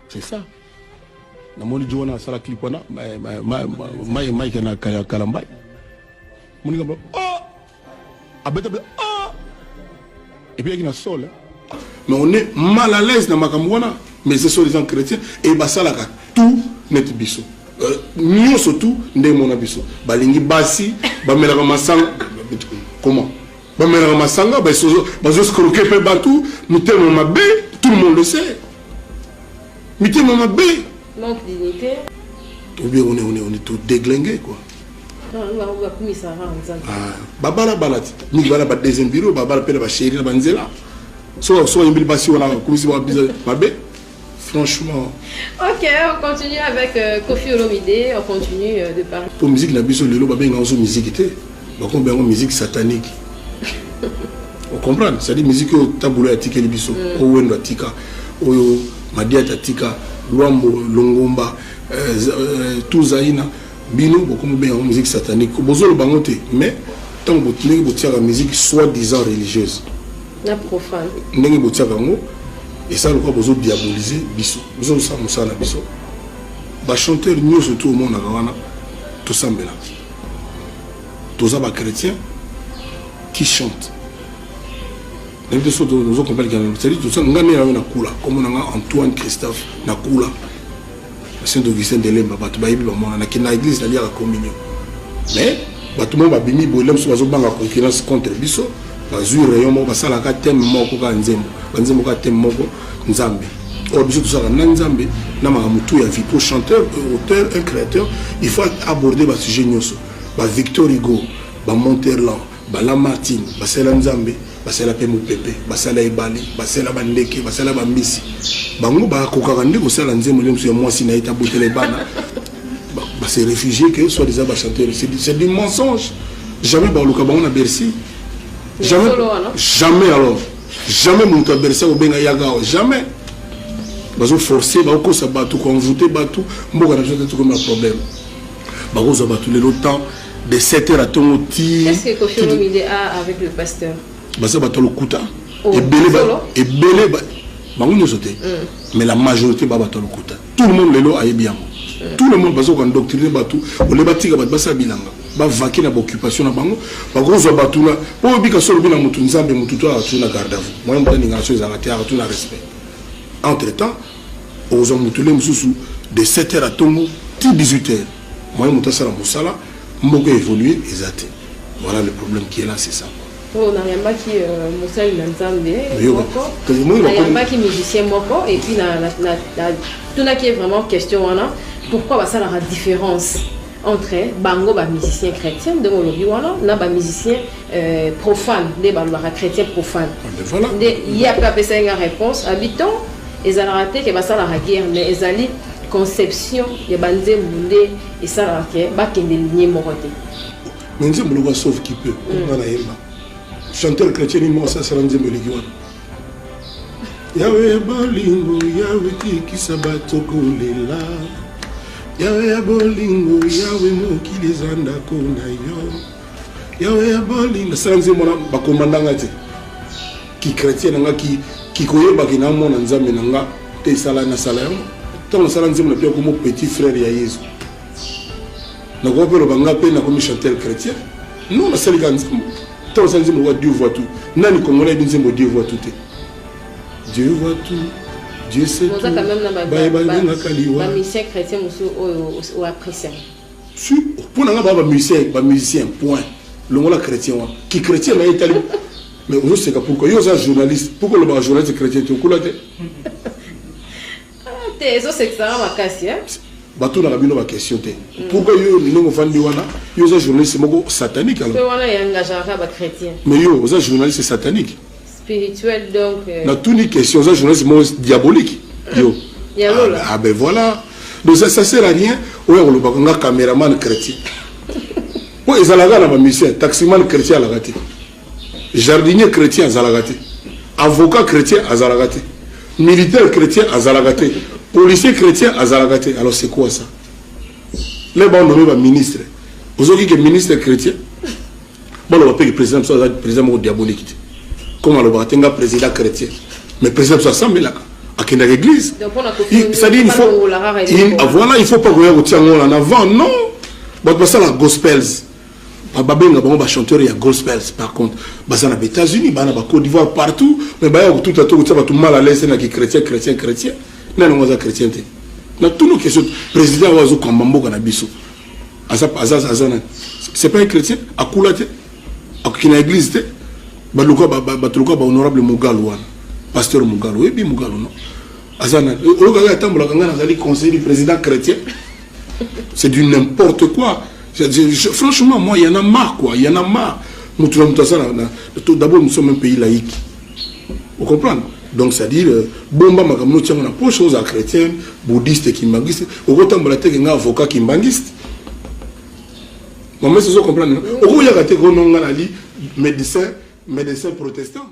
C'est ça. Namoni Joana sala clipona Mike na Kalambay. Moni ngam oh abeta oh et puis il y a sol. Mais on est mal à l'aise dans Makamwana, mais ce sont les gens chrétiens et basalaka tout net biso. Nous surtout ndé mon abiso. Balingi basi bamelaka masanga comment? Bamelaka masanga baso scroquer pe batou, nous tellement mabé, tout le monde le sait. Nous tellement mabé. Manque dignité. Ou bien on est tout déglingué quoi. Babala balati. Ni bala ba deuxième bureau, babala pela ba chéri la banzela. So il passe on a comme si on mabé. Franchement. OK, on continue avec Koffi Olomide, on continue de parler. Pour musique la biso lelo ba benga zo musique té. Ba ko benga musique satanique. On comprend, c'est-à-dire musique au taboulo ya tika libiso, o wendo tika, o madia tika. Luambo, Longomba, tout Zaïna, Bino, beaucoup de musique satanique. Bozo le bangote, mais tant que vous tirez la musique soi-disant religieuse. La profane. N'engagez vous tirez et ça, le quoi bozo diaboliser, biso. Bozo ça, moussa na biso. Bah chanteur nous surtout au monde à Gawana, tout ça là. Tous ça, bah chrétiens qui chantent. Nous comprenons c'est-à-dire tout ça, nous avons comme on a Antoine Christophe, Nakula, Saint Augustin de Lemba, l'église, c'est-à-dire la communion. Mais, tout le monde a béni, il y a une concurrence contre Bisso, il y a un rayon, il y a un thème, il y a un thème, Nzambe. Or, Bisso, tout ça, Nzambe, il y a un vipo chanteur, auteur, un créateur, il faut aborder le sujet, Victor Hugo, Monterland, Lamartine, Sela Nzambe. Basela pemu pepe, basela ibali, basela bandeke, basela bambisi. Bango ba kokakande ko sala nzembo lemso ya mwasi na ita botele bana. Ba se réfugiés que soit des chanteurs, c'est du mensonge. Jamais ba luka bango na Bercy. Jamais alors. Jamais mon ta Bercy au benga yaga, jamais. Bazo forcer ba ko sa batu ko envoûter batu, mboka na tout comme un problème. Ba ko za batu le temps de 7h à ton outil. Qu'est-ce que Koffi Olomide a avec le pasteur? Basa batalo kuta et belé bango sauté mais la majorité ba batalo kuta tout le monde lelo aye bien tout le monde bazo ko endoctriner batu o le batika basa bilanga ba vaquer na occupation na bango ba grozo batuna po bika solo bina mutu nzambe mutu to atuna garde à vous moi mpa ninga chose à la terre tout na respect entre temps aux hommes mutu le mususu de 7h à tongo 18h moi mutu sala musala mboko évoluer exact voilà le problème qui est là c'est ça. On n'a rien pas qui Moussa qui musicien moko et puis tout là qui est vraiment question pourquoi ça la différence entre bango ba musicien chrétien de molobi wana na ba musicien profane des ba chrétien profane. Voilà. Il y a pas pensé une réponse habitant ils ont raté que ba ça la guerre mais ils allaient conception de banze munde et ça la que ba kende ligne moroté. Mais nous le sauf qui peut on a yemba. Chanteur chrétien, il m'a ça rendu me l'église. Yahweh bolingo, Yahweh qui sabato kolela. Yahweh bolingo, Yahweh mo qui les anda kona yo. Yahweh bolingo, ça rendu mon bakomanda ngate. Qui chrétien nga qui koyeba ki na mona nzambe nga te sala na sala yo. Tant ça rendu mon comme petit frère ya Yesu. Na ko pelo banga pe na comme chanteur chrétien. Non, na sala nzambe. Dieu voit tout. Nani Congolais disent Dieu voit tout. Dieu voit tout. Dieu sait tout. Ba musicien chrétien ou apprécié. Si pour nanga ba musicien point. Le mot chrétien qui chrétien na Italie. Mais on sait pourquoi yo ça journaliste. Pourquoi le journaliste chrétien tu koulate? Eso c'est ça ma casse hein. Bato na rabino ba question te. Pourquoi yo ndongo fandi wana yo za journaliste moko satanique alors. Pourquoi wana yangajara ba chrétien. Mais yo za journaliste satanique. Spirituel donc. Na tout ni question za journaliste moko diabolique. Yo. Ah ben voilà. Donc ça sert à rien. Ouais on le ba nga caméraman chrétien. Ouais ezalaga na ba musicien, taximan chrétien la gâté. Jardinier chrétien azalagate. Avocat chrétien azalagate. Militaire chrétien azalagate. Policier chrétien azalagate. Alors c'est quoi ça? Les bons nommés ministre. Vous avez dit que ministre chrétien. Bon, on va payer le président, président diabolique. Comment le président chrétien? Mais président ça semble là. à l'église. C'est-à-dire il faut voilà, il faut pas regarder en avant, non. Bon, ça la gospels. Ba chanteur il y a gospels par contre. Bah ça aux États-Unis, bah na Côte d'Ivoire partout, mais bah tout à tout mal à l'aise na qui chrétien. Non non ça chrétien. Na tout nos questions président wazo Kambambo kana biso. C'est pas un chrétien à Koulate à kina église te. Ba honorable Mugalo pasteur Mugalo et bi Mugalo non. Azana o ga tambola kanga na zali conseiller du président chrétien. C'est du n'importe quoi. Franchement, moi, il y en a marre, quoi. Il y en a marre. D'abord, nous sommes un pays laïque. Vous comprenez? Donc, c'est-à-dire, bomba makamno tient on a pas chose à chrétiens, bouddhistes qui manguistes. Au côté de la tête, il y a un avocat qui manguiste. Moi, mais c'est ça comprendre. Au côté de la tête, on a médecin protestant.